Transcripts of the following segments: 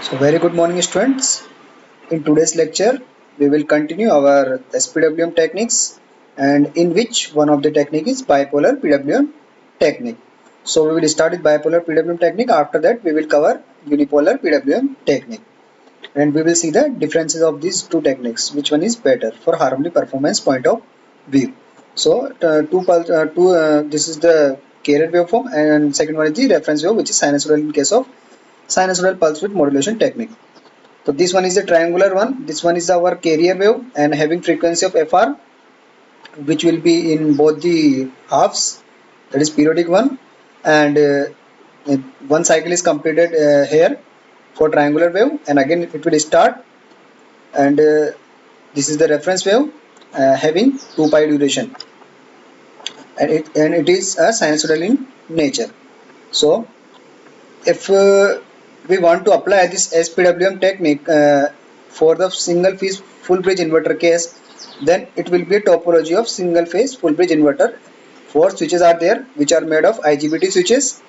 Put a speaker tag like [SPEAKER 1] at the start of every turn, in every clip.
[SPEAKER 1] So very good morning students. In today's lecture we will continue our SPWM techniques, and in which one of the technique is bipolar PWM technique. So we will start with bipolar PWM technique. After that we will cover unipolar PWM technique, and we will see the differences of these two techniques, which one is better for harmony performance point of view. So this is the carrier waveform, and second one is the reference wave, which is sinusoidal in case of sinusoidal pulse width modulation technique. So this one is a triangular one. This one is our carrier wave and having frequency of FR, which will be in both the halves, that is periodic one, and one cycle is completed here for triangular wave, and again it will start, and this is the reference wave having 2 pi duration, and it is a sinusoidal in nature. So if we want to apply this SPWM technique for the single phase full bridge inverter case, then it will be a topology of single phase full bridge inverter. Four switches are there, which are made of IGBT switches,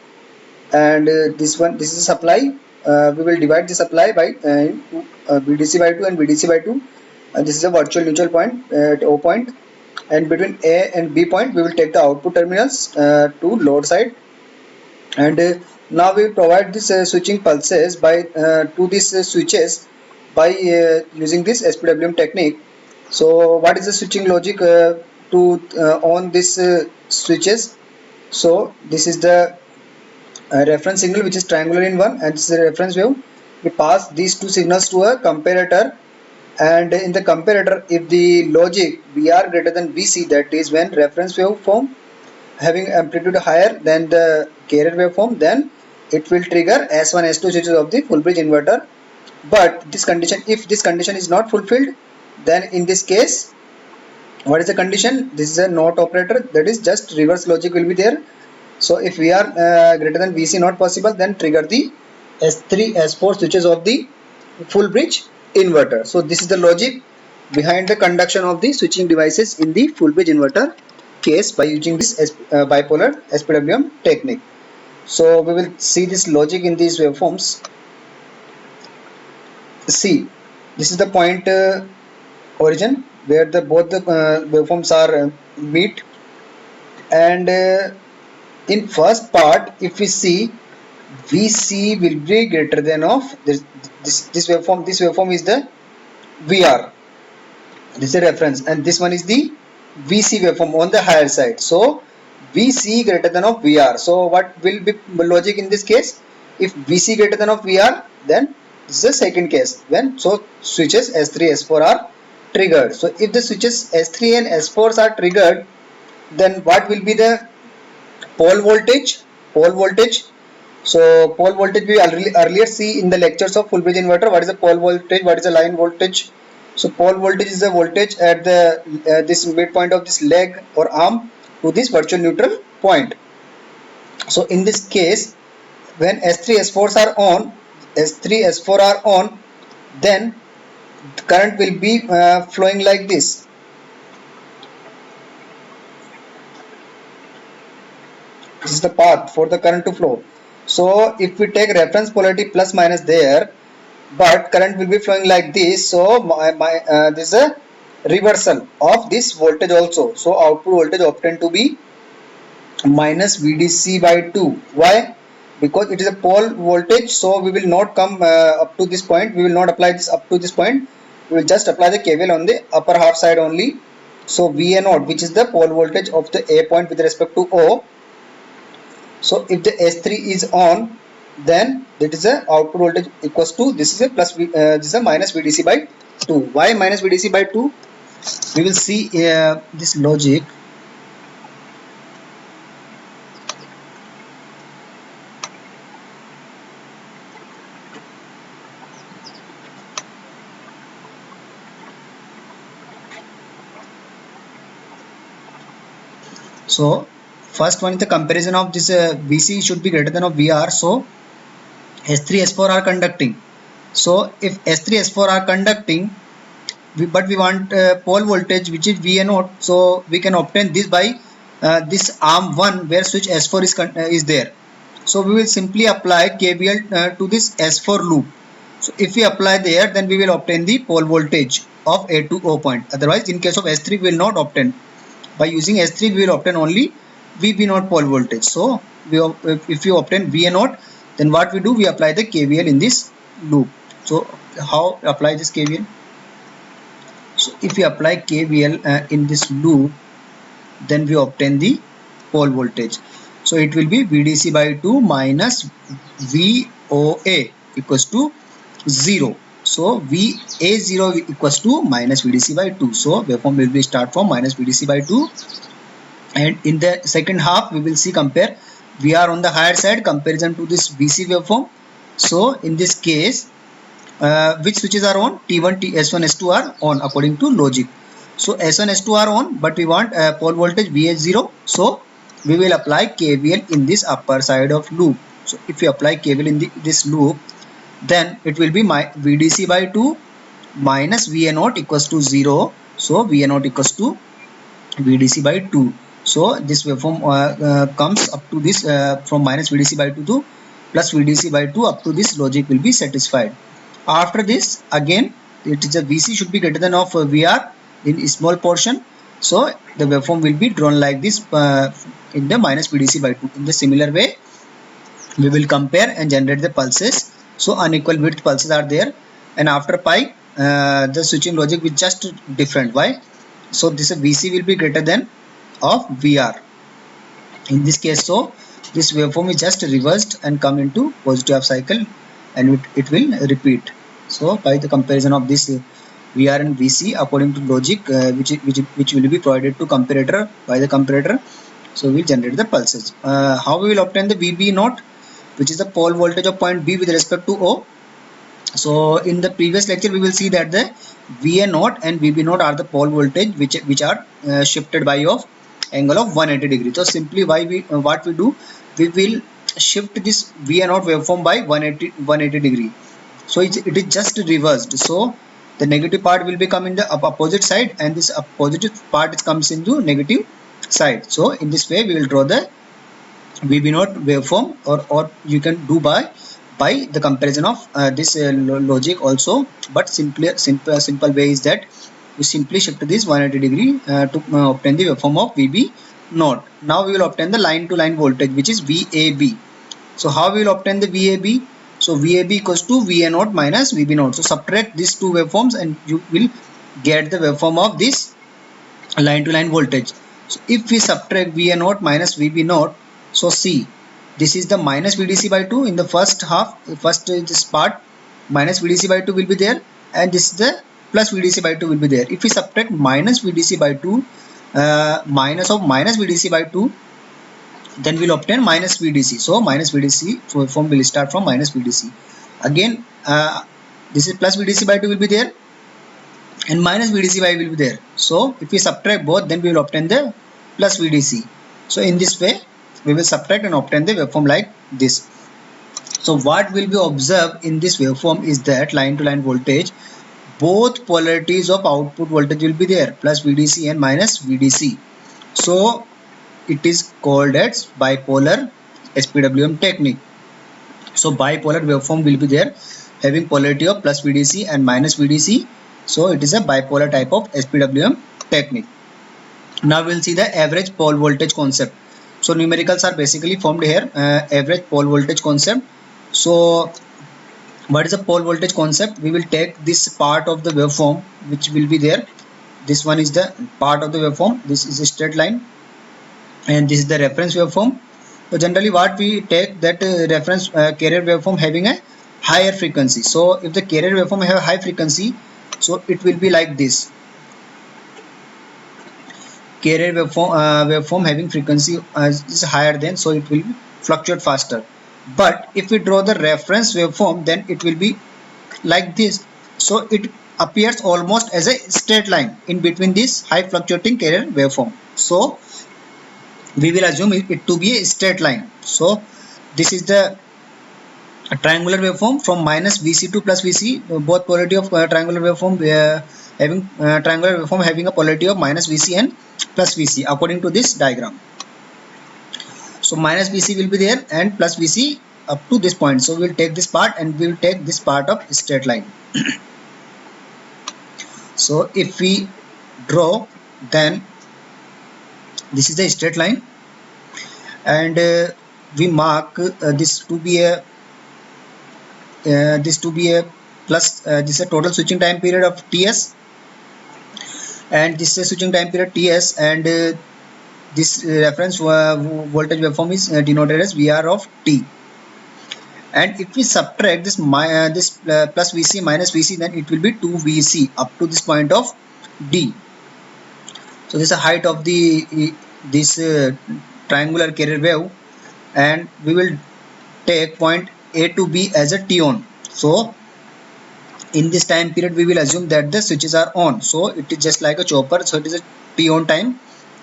[SPEAKER 1] and this is supply. We will divide the supply by VDC by 2 and VDC by 2. This is a virtual neutral point at O point, and between A and B point we will take the output terminals to load side, and now we provide this switching pulses by to these switches by using this SPWM technique. So what is the switching logic to on these switches? So this is the reference signal, which is triangular in one, and this is a reference wave. We pass these two signals to a comparator, and in the comparator, if the logic VR greater than VC, that is when reference waveform having amplitude higher than the carrier waveform, then it will trigger S1 S2 switches of the full bridge inverter. But this condition, if this condition is not fulfilled, then in this case, what is the condition? This is a NOT operator, that is just reverse logic will be there. So if we are greater than VC not possible, then trigger the S3 S4 switches of the full bridge inverter. So this is the logic behind the conduction of the switching devices in the full bridge inverter case by using this bipolar SPWM technique. So we will see this logic in these waveforms. See, this is the point origin where the both the waveforms are meet, and in first part, if we see, VC will be greater than of this waveform. This waveform is the VR. This is a reference, and this one is the VC waveform on the higher side. So VC greater than of VR. So what will be logic in this case? If VC greater than of VR, then this is the second case. When so switches S3 S4 are triggered. So if the switches S3 and S4s are triggered, then what will be the pole voltage? So pole voltage we earlier see in the lectures of full bridge inverter. What is the pole voltage? What is the line voltage? So pole voltage is the voltage at the this midpoint of this leg or arm to this virtual neutral point. So in this case, when S3 S4s are on, S3 S4 are on, then the current will be flowing like this. This is the path for the current to flow. So if we take reference polarity plus minus there, but current will be flowing like this. So this is a reversal of this voltage also. So output voltage obtained to be minus VDC by 2. Why? Because it is a pole voltage. So we will not come up to this point. We will not apply this up to this point. We will just apply the KVL on the upper half side only. So VA0, which is the pole voltage of the A point with respect to O. So if the S3 is on, then that is a output voltage equals to, this is a plus this is a minus VDC by 2. Why minus VDC by 2? We will see this logic. So first one is the comparison of this VC should be greater than of VR. So S3 S4 are conducting. So if S3 S4 are conducting, but we want pole voltage which is VA0, so we can obtain this by this arm 1 where switch S4 is there. So we will simply apply KVL to this S4 loop. So if we apply there, then we will obtain the pole voltage of A to O point. Otherwise, in case of S3, we will not obtain. By using S3, we will obtain only VB0 pole voltage. So if you obtain VA0, then what we do, we apply the KVL in this loop. So how apply this KVL? So if we apply KVL in this loop, then we obtain the pole voltage. So it will be VDC by 2 minus VOA equals to 0. So VA0 equals to minus VDC by 2. So waveform will be start from minus VDC by 2. And in the second half, we will see compare. We are on the higher side comparison to this VC waveform. So in this case, which switches are on? T1, S1, S2 are on according to logic. So S1, S2 are on, but we want pole voltage VH0. So we will apply KVL in this upper side of loop. So if we apply KVL in this loop, then it will be my VDC by 2 minus VA0 equals to 0. So VA0 equals to VDC by 2. So this waveform comes up to this from minus VDC by 2 to plus VDC by 2 up to this logic will be satisfied. After this, again, it is a VC should be greater than of VR in small portion. So the waveform will be drawn like this in the minus VDC by 2. In the similar way, we will compare and generate the pulses. So unequal width pulses are there, and after pi, the switching logic is just different. Why? So this VC will be greater than of VR. In this case, so this waveform is just reversed and come into positive half cycle, and it will repeat. So by the comparison of this VR and VC according to logic which will be provided to comparator by the comparator, so we generate the pulses. How we will obtain the VB0, which is the pole voltage of point B with respect to O. So in the previous lecture, we will see that the VA0 and VB0 are the pole voltage which are shifted by of angle of 180 degree. So simply what we do, we will shift this VA0 waveform by 180 degree. So it is just reversed. So the negative part will become in the opposite side, and this positive part comes into negative side. So in this way, we will draw the VB0 waveform, or you can do by the comparison of this logic also. But simple way is that we simply shift this 180 degree to obtain the waveform of VB0. Now we will obtain the line to line voltage, which is VAB. So how we will obtain the VAB? So VAB equals to VA0 minus VB0. So subtract these two waveforms and you will get the waveform of this line to line voltage. So if we subtract VA0 minus VB0, so see, this is the minus VDC by 2 in the first half, this part, minus VDC by 2 will be there, and this is the plus VDC by 2 will be there. If we subtract minus VDC by 2 minus of minus VDC by 2, then we'll obtain minus VDC. So minus VDC form will start from minus VDC. Again, this is plus VDC by 2 will be there, and minus VDC by will be there. So if we subtract both, then we will obtain the plus VDC. So in this way, we will subtract and obtain the waveform like this. So what will be observed in this waveform is that line to line voltage, both polarities of output voltage will be there, plus VDC and minus VDC. So it is called as bipolar SPWM technique. So bipolar waveform will be there having polarity of plus VDC and minus VDC. So it is a bipolar type of SPWM technique. Now we will see the average pole voltage concept. So numericals are basically formed here, average pole voltage concept. So what is the pole voltage concept? We will take this part of the waveform which will be there. This one is the part of the waveform. This is a straight line, and this is the reference waveform. So generally what we take that reference carrier waveform having a higher frequency. So if the carrier waveform have a high frequency, so it will be like this. Carrier waveform having frequency is higher than, so it will fluctuate faster. But if we draw the reference waveform, then it will be like this. So it appears almost as a straight line in between this high fluctuating carrier waveform. So we will assume it to be a straight line. So this is the triangular waveform from minus VC to plus VC. Both polarity of triangular waveform having triangular waveform having a polarity of minus VC and plus VC according to this diagram. So minus VC will be there and plus VC up to this point. So we will take this part and we will take this part of straight line. So if we draw, then this is the straight line, and we mark this to be a plus. This is a total switching time period of Ts, and this is a switching time period Ts, and this reference voltage waveform is denoted as VR of T. And if we subtract this plus Vc minus Vc, then it will be 2 Vc up to this point of D. So this is the height of the this triangular carrier wave, and we will take point A to B as a T-on. So in this time period we will assume that the switches are on, so it is just like a chopper, so it is a T-on time,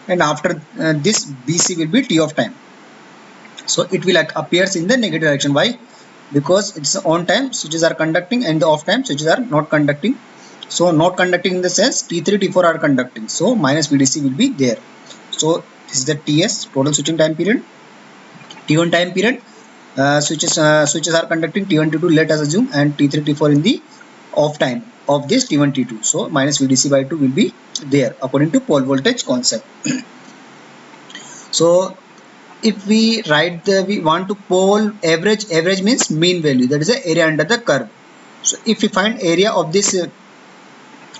[SPEAKER 1] and after this BC will be T off time. So it will appears in the negative direction. Why? Because it's on time switches are conducting and the off time switches are not conducting. So not conducting in the sense T3 T4 are conducting, so minus VDC will be there. So this is the TS, total switching time period. T1 time period, switches are conducting, T1 T2 let us assume, and T3 T4 in the off time of this T1 T2. So minus VDC by 2 will be there according to pole voltage concept. So if we write we want to pole average means mean value, that is the area under the curve. So if we find area of this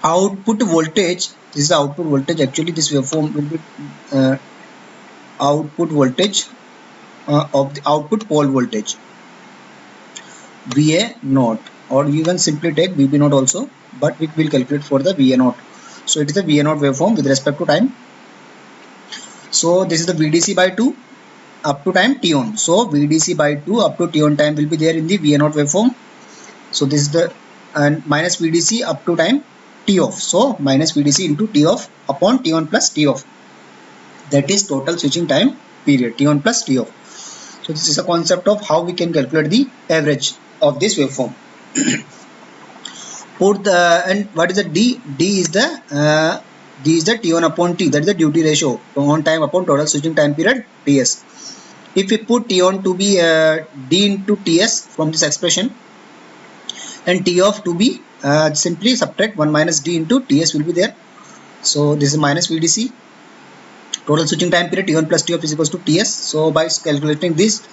[SPEAKER 1] output voltage, this is the output voltage, actually this waveform will be output voltage of the output pole voltage, VA naught, or you can simply take VB naught also, but we will calculate for the VA naught. So it is the VA naught waveform with respect to time. So this is the VDC by 2 up to time T on. So VDC by 2 up to T on time will be there in the VA naught waveform. So this is the minus VDC up to time T off. So minus VDC into T off upon T on plus T off. That is total switching time period, T on plus T off. So this is a concept of how we can calculate the average of this waveform. Put the, and what is the D? D is the T1 upon T, that is the duty ratio, on time upon total switching time period TS. If we put T1 to be D into TS from this expression, and T off to be simply subtract 1 minus D into TS will be there. So this is minus VDC, total switching time period T1 plus T off is equals to TS. So by calculating this,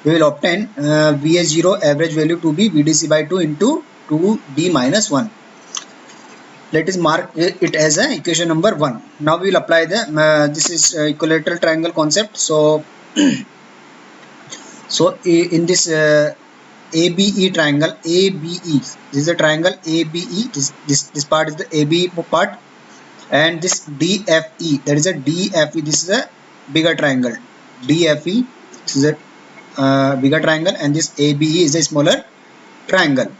[SPEAKER 1] we will obtain VA0 average value to be VDC by 2 into 2D minus 1. Let us mark it as a equation number 1. Now we will apply the this is equilateral triangle concept. So so in this ABE triangle, ABE, this is a triangle ABE, this part is the ABE part, and this DFE, that is a DFE, this is a bigger triangle, DFE, this is a bigger triangle, and this ABE is a smaller triangle.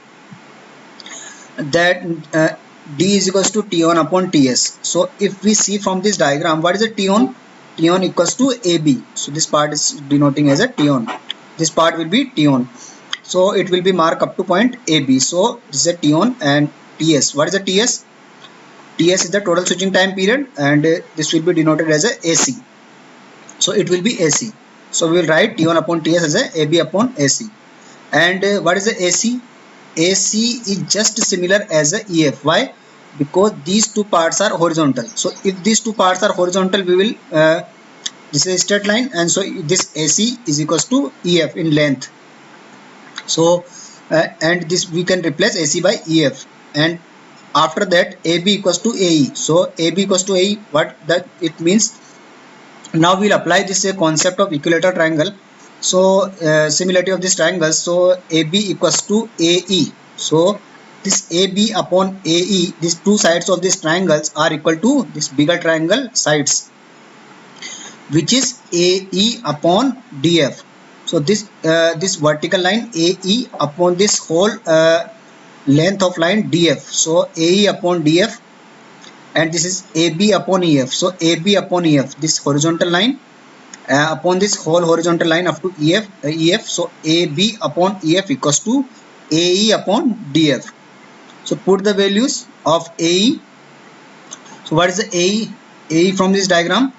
[SPEAKER 1] That D is equals to T1 upon TS. So if we see from this diagram, what is the T1? T1 equals to AB. So this part is denoting as a T1. This part will be T1. So it will be marked up to point AB. So this is a T1 and TS. What is the TS? TS is the total switching time period, and this will be denoted as a AC. So it will be AC. So we will write T1 upon TS as a AB upon AC. And what is the AC? AC is just similar as a EF. Why? Because these two parts are horizontal. So if these two parts are horizontal, we will this is a straight line, and so this AC is equals to EF in length. So and this we can replace AC by EF, and after that AB equals to AE. So AB equals to AE, what that it means? Now we will apply this concept of equilateral triangle. So similarity of this triangle, so AB equals to AE. So this AB upon AE, these two sides of these triangles are equal to this bigger triangle sides, which is AE upon DF. So this this vertical line AE upon this whole length of line DF. So AE upon DF, and this is AB upon EF. So AB upon EF, this horizontal line upon this whole horizontal line up to EF. So AB upon EF equals to AE upon DF. So put the values of AE. So what is the AE? AE from this diagram,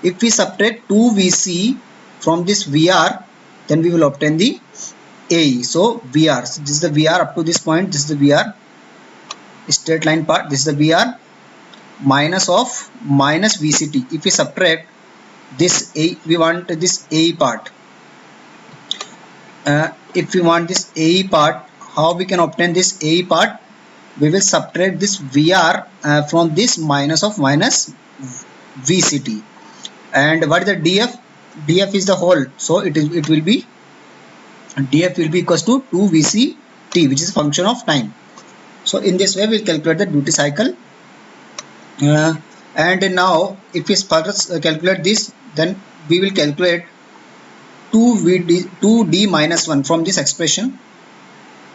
[SPEAKER 1] if we subtract 2 VC from this VR, then we will obtain the AE. So VR. So this is the VR up to this point. This is the VR straight line part. This is the VR minus of minus VCT. If we subtract this A, we want this AE part. If we want this AE part, how we can obtain this AE part? We will subtract this VR from this minus of minus VCT. And what is the DF? DF is the whole, so it will be DF will be equals to 2 VCT, which is a function of time. So in this way we will calculate the duty cycle. And now if we further calculate this, then we will calculate 2D minus 1 from this expression.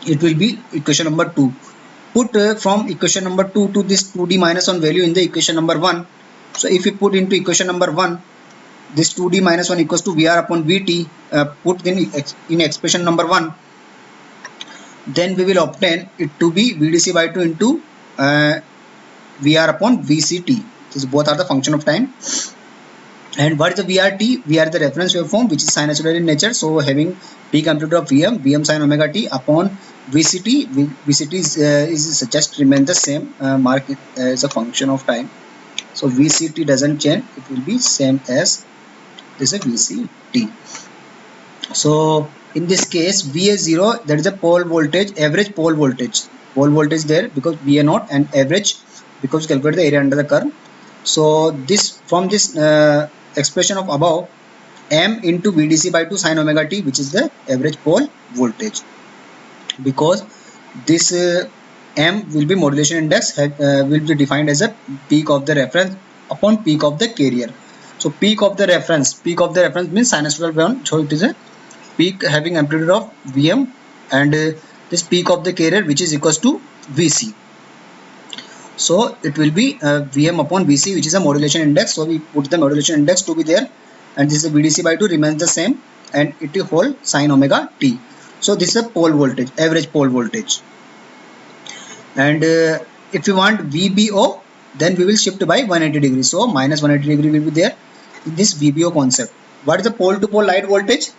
[SPEAKER 1] It will be equation number 2. Put from equation number 2 to this 2D minus 1 value in the equation number 1. So if we put into equation number 1, this 2D minus 1 equals to VR upon VT, put in expression number 1, then we will obtain it to be VDC by 2 into VR upon VCT. These both are the function of time. And what is the VRT? VR is the reference waveform which is sinusoidal in nature. So having peak amplitude of VM sin omega t upon VCT. VCT is just remain the same, mark it as a function of time. So VCT doesn't change, it will be same as this is a VCT. So in this case VA0, that is a pole voltage, average pole voltage there, because VA0 and average because calculate the area under the curve. So this from this expression of above, M into VDC by 2 sin omega t, which is the average pole voltage, because this M will be modulation index, will be defined as a peak of the reference upon peak of the carrier. So peak of the reference means sinusoidal one, so it is a peak having amplitude of VM, and this peak of the carrier which is equals to VC. So it will be VM upon VC, which is a modulation index. So we put the modulation index to be there, and this is a VDC by 2 remains the same, and it will hold sin omega t. So this is a pole voltage, average pole voltage. And if you want VBO, then we will shift by 180 degrees. So minus 180 degree will be there in this VBO concept. What is the pole to pole line voltage?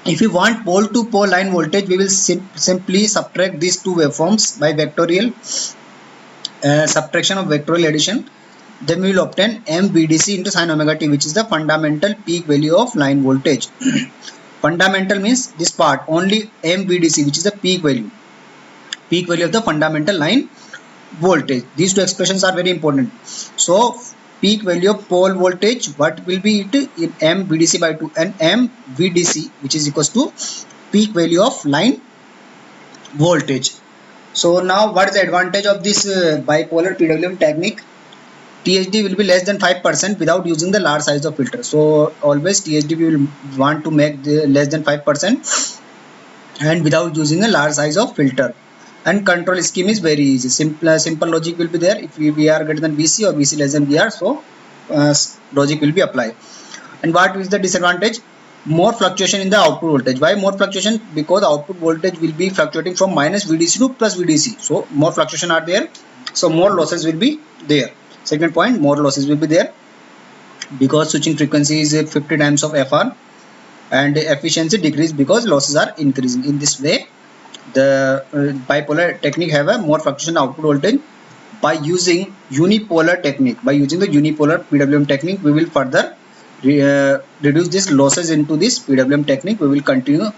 [SPEAKER 1] If you want pole to pole line voltage, we will simply subtract these two waveforms by vectorial subtraction of vectorial addition. Then we will obtain MVDC into sin omega t, which is the fundamental peak value of line voltage. Fundamental means this part, only MVDC, which is the peak value of the fundamental line voltage. These two expressions are very important. So peak value of pole voltage, what will be it in MVDC by 2, and MVDC, which is equals to peak value of line voltage. So now what is the advantage of this bipolar PWM technique? THD will be less than 5% without using the large size of filter. So always THD we will want to make the less than 5% and without using a large size of filter. And control scheme is very easy. Simple logic will be there. If VR greater than VC or VC less than VR, so logic will be applied. And what is the disadvantage? More fluctuation in the output voltage. Why more fluctuation? Because the output voltage will be fluctuating from minus VDC to plus VDC. So more fluctuation are there. So more losses will be there. Second point, more losses will be there because switching frequency is 50 times of FR, and efficiency decrease because losses are increasing. In this way, the bipolar technique have a more fluctuation output voltage. By using unipolar technique, by using the unipolar PWM technique, we will further reduce these losses into this PWM technique. We will continue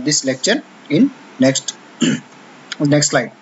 [SPEAKER 1] this lecture in next slide.